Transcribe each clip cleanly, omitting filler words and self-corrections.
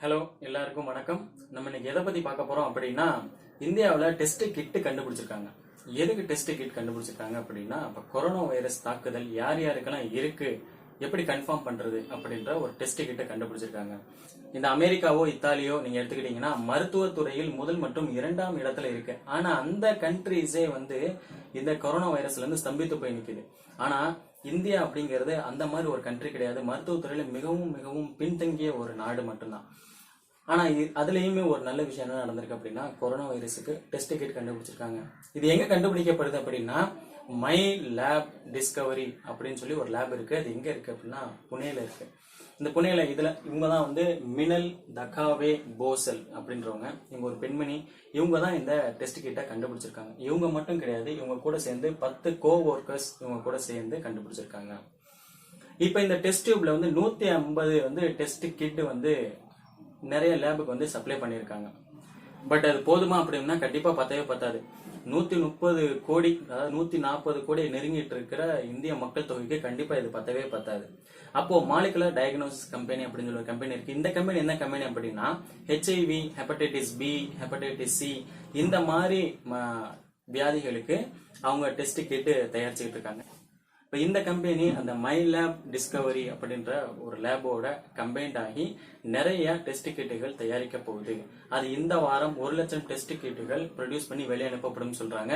Hello, எல்லாருக்கும் வணக்கம். நம்ம இன்னைக்கு எதை பத்தி பார்க்க போறோம் அப்படின்னா, இந்தியாவில் டெஸ்ட் கிட் கண்டுபிடிச்சிருக்காங்க. எதுக்கு டெஸ்ட் கிட் கண்டுபிடிச்சிருக்காங்க அப்படின்னா, இப்ப கொரோனா வைரஸ் தாக்குதல் யார் யாருக்கெல்லாம் இருக்கு, எப்படி கன்ஃபார்ம் பண்றது அப்படின்ற ஒரு டெஸ்ட் கிட்ட கண்டுபிடிச்சிருக்காங்க. இந்த அமெரிக்காவோ இத்தாலியோ நீங்க எடுத்துக்கிட்டீங்கன்னா மருத்துவத்துறையில் முதல் மற்றும் 2ஆம் இடத்துல இருக்கு. ஆனா அந்த கண்ட்ரீஸே இந்த கொரோனா வைரஸ்ல இருந்து ஸ்தம்பித்து போய் நிக்குது. ஆனா இந்தியா அப்படிங்கிறது அந்த மாதிரி ஒரு கண்ட்ரி கிடையாது. மருத்துவத்துறையில மிகவும் மிகவும் பின்தங்கிய ஒரு நாடு மட்டும்தான். ஆனா அதுலயுமே ஒரு நல்ல விஷயம் என்ன நடந்திருக்கு அப்படின்னா, கொரோனா வைரஸுக்கு டெஸ்ட் கிட் கண்டுபிடிச்சிருக்காங்க. இது எங்க கண்டுபிடிக்கப்படுது அப்படின்னா, மை லேப் டிஸ்கவரி அப்படின்னு சொல்லி ஒரு லேப் இருக்கு. அது எங்க இருக்கு அப்படின்னா புனேல இருக்கு. இந்த புனேல இவங்க தான் மினல் தகாவே போசல் அப்படின்றவங்க. இவங்க ஒரு பெண்மணி. இவங்க தான் இந்த டெஸ்ட் கிட்ட கண்டுபிடிச்சிருக்காங்க. இவங்க மட்டும் கிடையாது, இவங்க கூட சேர்ந்து 10 கோ ஒர்க்கர்ஸ் இவங்க கூட சேர்ந்து கண்டுபிடிச்சிருக்காங்க. இப்ப இந்த டெஸ்ட் டியூப்ல 150 டெஸ்ட் கிட் நிறைய லேபுக்கு சப்ளை பண்ணியிருக்காங்க. பட் அது போதுமா அப்படின்னா கண்டிப்பா பத்தவே பத்தாது. 130 கோடி, அதாவது 140 கோடி நெருங்கிட்டு இருக்கிற இந்திய மக்கள் தொகைக்கு கண்டிப்பா இது பத்தவே பத்தாது. அப்போ மாலிகுலர் டயக்னோசிஸ் கம்பெனி அப்படின்னு சொல்லி ஒரு கம்பெனி இருக்கு. இந்த கம்பெனி என்ன கம்பெனி அப்படின்னா, HIV, hepatitis B, hepatitis C இந்த மாதிரி வியாதிகளுக்கு அவங்க டெஸ்ட் கிட் தயாரிச்சுட்டு இருக்காங்க. இப்ப இந்த கம்பெனி அந்த மை லேப் டிஸ்கவரி அப்படின்ற ஒரு லேபோட கம்பைன்ட் ஆகி நிறைய டெஸ்ட் கிட்டுகள் தயாரிக்க போகுது. அது இந்த வாரம் 1 லட்சம் டெஸ்ட் கிட்டுகள் ப்ரொடியூஸ் பண்ணி வெளியே அனுப்பப்படும் சொல்றாங்க.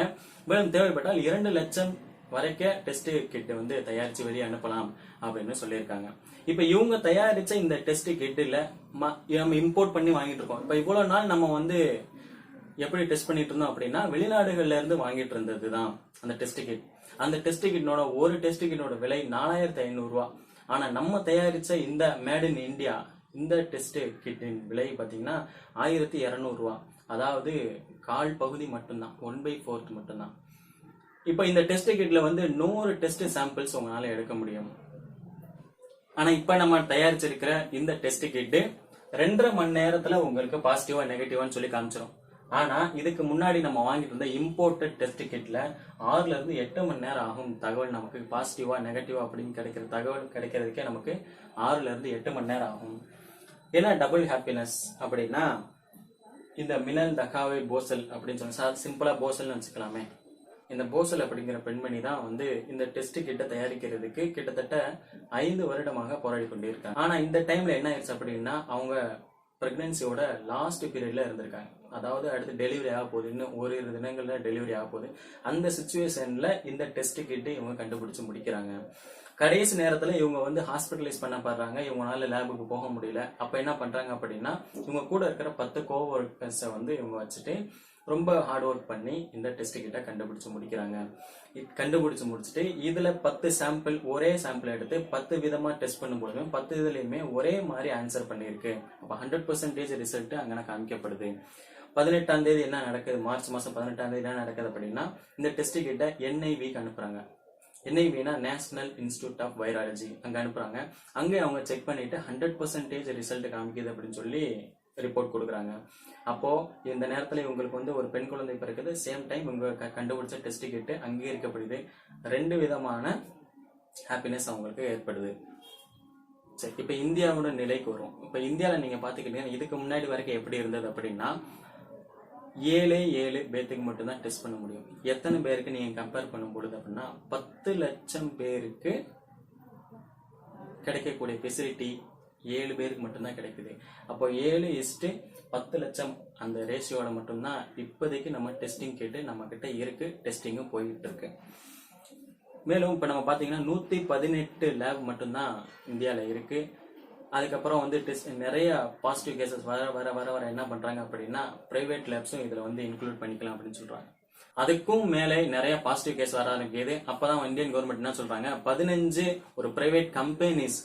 மேலும் தேவைப்பட்டால் 2 லட்சம் வரைக்கும் டெஸ்ட் கிட் தயாரிச்சு வெளியே அனுப்பலாம் அப்படின்னு சொல்லியிருக்காங்க. இப்ப இவங்க தயாரிச்ச இந்த டெஸ்ட் கிட்ல நம்ம இம்போர்ட் பண்ணி வாங்கிட்டு இருக்கோம். இப்ப இவ்வளவு நாள் நம்ம எப்படி டெஸ்ட் பண்ணிட்டு இருந்தோம் அப்படின்னா, வெளிநாடுகள்ல இருந்து வாங்கிட்டு இருந்ததுதான் அந்த டெஸ்ட் கிட். அந்த டெஸ்ட் கிட்னோட ஒரு டெஸ்ட் கிட்டோட விலை 4500 ரூபாய். ஆனா நம்ம தயாரிச்ச இந்த மேட் இன் இந்தியா இந்த டெஸ்ட் கிட்டின் விலை பாத்தீங்கன்னா 1200 ரூபாய். அதாவது கால் பகுதி மட்டும்தான், 1/4 மட்டும்தான். இப்ப இந்த டெஸ்ட் கிட்ல 100 டெஸ்ட் சாம்பிள்ஸ் உங்களால எடுக்க முடியும். ஆனா இப்ப நம்ம தயாரிச்சிருக்கிற இந்த டெஸ்ட் கிட் 2.5 மணி நேரத்துல உங்களுக்கு பாசிட்டிவா நெகட்டிவான்னு சொல்லி காமிச்சிடும். ஆனா இதுக்கு முன்னாடி நம்ம வாங்கிட்டு இருந்த இம்போர்ட்டட் டெஸ்ட் கிட்ல 6ல இருந்து 8 மணி நேரம் ஆகும். தகவல் நமக்கு பாசிட்டிவா நெகட்டிவா அப்படின்னு கிடைக்கிற தகவல் கிடைக்கிறதுக்கே நமக்கு 6ல இருந்து 8 மணி நேரம் ஆகும். ஏன்னா டபுள் ஹாப்பினஸ் அப்படின்னா, இந்த மினல் தகாவே போசல் அப்படின்னு சொல்லி சிம்பிளா போசல்னு வச்சுக்கலாமே. இந்த போசல் அப்படிங்கிற பெண்மணி தான் இந்த டெஸ்ட் கிட்ட தயாரிக்கிறதுக்கு கிட்டத்தட்ட 5 வருடமாக போராடி கொண்டிருக்காங்க. ஆனா இந்த டைம்ல என்ன ஆயிடுச்சு அப்படின்னா, அவங்க பிரெக்னன்சியோட லாஸ்ட் பீரியட்ல இருந்திருக்காங்க. அதாவது அடுத்து டெலிவரி ஆக போகுது, இன்னும் ஓரிரு தினங்கள்ல டெலிவரி ஆக போகுது. அந்த சிச்சுவேஷன்ல இந்த டெஸ்ட் கிட் இவங்க கண்டுபிடிச்சு முடிக்கிறாங்க. கடைசி நேரத்துல இவங்க ஹாஸ்பிட்டலைஸ் பண்ணப்படுறாங்க. இவங்களால லேபுக்கு போக முடியல. அப்ப என்ன பண்றாங்க அப்படின்னா, இவங்க கூட இருக்கிற 10 கோ ஒர்க்கர்ஸை இவங்க வச்சுட்டு ரொம்ப ஹார்ட் ஒர்க் பண்ணி இந்த டெஸ்ட் கிட்ட கண்டுபிடிச்சு முடிக்கிறாங்க. கண்டுபிடிச்சு முடிச்சுட்டு இதுல 10 சாம்பிள், ஒரே சாம்பிள் எடுத்து 10 விதமா டெஸ்ட் பண்ணும்போது 10 இதுலயுமே ஒரே மாதிரி ஆன்சர் பண்ணிருக்கு. அப்ப 100% ரிசல்ட் அங்கே காமிக்கப்படுது. 18ஆம் தேதி என்ன நடக்குது, மார்ச் மாசம் 18ஆம் தேதி என்ன நடக்குது அப்படின்னா, இந்த டெஸ்ட் கிட்ட NIVக்கு அனுப்புறாங்க. NIVனா நேஷனல் இன்ஸ்டிடியூட் ஆஃப் வைராலஜி அங்க அனுப்புறாங்க. அங்கே அவங்க செக் பண்ணிட்டு 100% ரிசல்ட் காமிக்குது அப்படின்னு சொல்லி ரிப்போர்ட் கொடுக்குறாங்க. அப்போ இந்த நேரத்துல இவங்களுக்கு ஒரு பெண் குழந்தை பிறக்குது. சேம் டைம் இவங்க கண்டுபிடிச்ச டெஸ்ட் கிட் அங்கீகரிக்கப்படுது. 2 விதமான ஹாப்பினஸ் அவங்களுக்கு ஏற்படுது. சரி, இப்ப இந்தியாவோட நிலைக்கு வரும். இப்ப இந்தியாவில நீங்க பாத்துக்கிட்டீங்கன்னா, இதுக்கு முன்னாடி வரைக்கும் எப்படி இருந்தது அப்படின்னா, 7 பேருக்கு மட்டும்தான் டெஸ்ட் பண்ண முடியும். எத்தனை பேருக்கு நீங்க கம்பேர் பண்ணும் பொழுது அப்படின்னா, 10 லட்சம் பேருக்கு கிடைக்கக்கூடிய ஃபெசிலிட்டி 7 பேருக்கு மட்டும்தான் கிடைக்குது. அப்போ 7:10 லட்சம் அந்த ரேஷியோட மட்டும்தான் இப்போதைக்கு நம்ம டெஸ்டிங் கேட்டு நம்ம கிட்ட இருக்கு. டெஸ்டிங்கும் போயிட்டு இருக்கு. மேலும் இப்ப நம்ம பாத்தீங்கன்னா 118 லேப் மட்டும்தான் இந்தியால இருக்கு. அதுக்கப்புறம் டெஸ்ட் நிறைய பாசிட்டிவ் கேசஸ் வர வர வர வர என்ன பண்றாங்க அப்படின்னா, பிரைவேட் லேப்ஸும் இதுல இன்க்ளூட் பண்ணிக்கலாம் அப்படின்னு சொல்றாங்க. அதுக்கும் மேலே நிறைய பாசிட்டிவ் கேஸ் வர ஆரம்பிக்குது. அப்பதான் இந்தியன் கவர்மெண்ட் என்ன சொல்றாங்க, 15 ஒரு பிரைவேட் கம்பெனிஸ்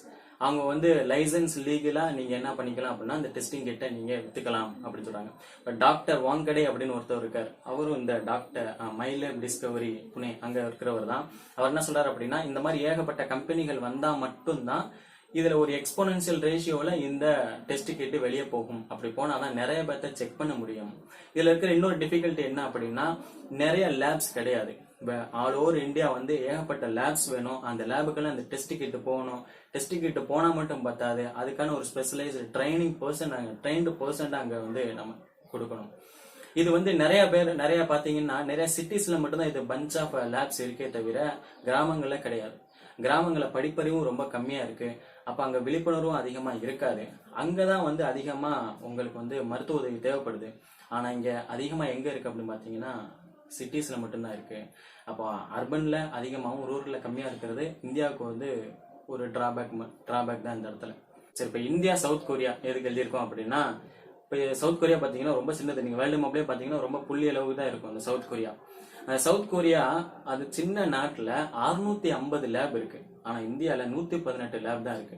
அவங்க லைசன்ஸ் லீகலா நீங்க என்ன பண்ணிக்கலாம் அப்படின்னா, இந்த டெஸ்டிங் கிட்ட நீங்க வித்துக்கலாம் அப்படின்னு சொல்றாங்க. இப்ப டாக்டர் வாங்கடே அப்படின்னு ஒருத்தர் இருக்காரு. அவரும் இந்த doctor my lab Discovery Pune அங்க இருக்கிறவர் தான். அவர் என்ன சொல்றாரு அப்படின்னா, இந்த மாதிரி ஏகப்பட்ட கம்பெனிகள் வந்தா மட்டும்தான் இதுல ஒரு எக்ஸ்போனன்சியல் ரேஷியோல இந்த டெஸ்ட் கிட் வெளியே போகும். அப்படி போனாதான் நிறைய பேர்த்த செக் பண்ண முடியும். இதுல இருக்கிற இன்னொரு டிஃபிகல்ட்டி என்ன அப்படின்னா, நிறைய லேப்ஸ் கிடையாது. ஆல் ஓவர் இந்தியா வந்து ஏகப்பட்ட லேப்ஸ் வேணும். அந்த லேபுக்கெல்லாம் அந்த டெஸ்ட் கிட் போகணும். டெஸ்ட் கிட் போனா மட்டும் பத்தாது, அதுக்கான ஒரு ஸ்பெஷலைஸ்டு ட்ரெயின்டு பர்சன் அங்க வந்து நம்ம கொடுக்கணும். இது வந்து நிறைய பாத்தீங்கன்னா நிறைய சிட்டிஸ்ல மட்டும்தான் இது பஞ்ச் ஆஃப் லேப்ஸ் இருக்கே தவிர கிராமங்கள்ல கிடையாது. கிராமங்கள படிப்பறிவும் ரொம்ப கம்மியா இருக்கு. அப்ப அங்க விழிப்புணர்வும் அதிகமா இருக்காது. அங்கதான் வந்து அதிகமா உங்களுக்கு வந்து மருத்துவ உதவி தேவைப்படுது. ஆனா இங்க அதிகமா எங்க இருக்கு அப்படின்னு பாத்தீங்கன்னா சிட்டிஸ்ல மட்டும்தான் இருக்கு. அப்போ அர்பன்ல அதிகமாகவும் ரூரல்ல கம்மியா இருக்கிறது இந்தியாவுக்கு வந்து ஒரு டிராபேக் தான் இந்த இடத்துல. சரி, இப்ப இந்தியா சவுத் கொரியா எதுக்கு எழுதியிருக்கோம் அப்படின்னா, இப்போ சவுத் கொரியா பாத்தீங்கன்னா ரொம்ப சின்னது. நீங்க வேர்ல்டு மேப்லயே பாத்தீங்கன்னா ரொம்ப புள்ளி அளவுக்கு தான் இருக்கும் அந்த சவுத் கொரியா. சவுத் கொரியா அது சின்ன நாட்டுல 650 லேப் இருக்கு. ஆனா இந்தியால 118 லேப் தான் இருக்கு.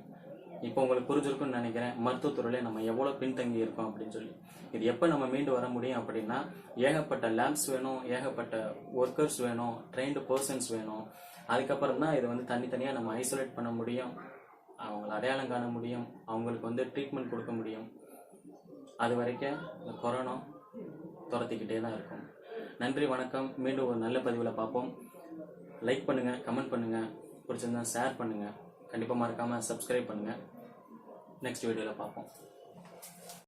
இப்போ உங்களுக்கு புரிஞ்சிருக்கும்னு நினைக்கிறேன் மருத்துவத்துறையில நம்ம எவ்வளவு பின்தங்கி இருக்கோம் அப்படின்னு சொல்லி. இது எப்ப நம்ம மீண்டு வர முடியும் அப்படின்னா, ஏகப்பட்ட லேப்ஸ் வேணும், ஏகப்பட்ட ஒர்க்கர்ஸ் வேணும், ட்ரெயின்டு பர்சன்ஸ் வேணும். அதுக்கப்புறம் தான் இது வந்து தனித்தனியா நம்ம ஐசோலேட் பண்ண முடியும், அவங்களை அடையாளம் காண முடியும், அவங்களுக்கு வந்து ட்ரீட்மெண்ட் கொடுக்க முடியும். அது வரைக்கும் இந்த கொரோனா துரத்திக்கிட்டே தான் இருக்கும். நன்றி, வணக்கம். மீண்டும் ஒரு நல்ல பதிவில் பார்ப்போம். லைக் பண்ணுங்க, கமெண்ட் பண்ணுங்க, பிடிச்சிருந்தா ஷேர் பண்ணுங்க, கண்டிப்பாக மறக்காம சப்ஸ்கிரைப் பண்ணுங்க. நெக்ஸ்ட் வீடியோவில் பார்ப்போம்.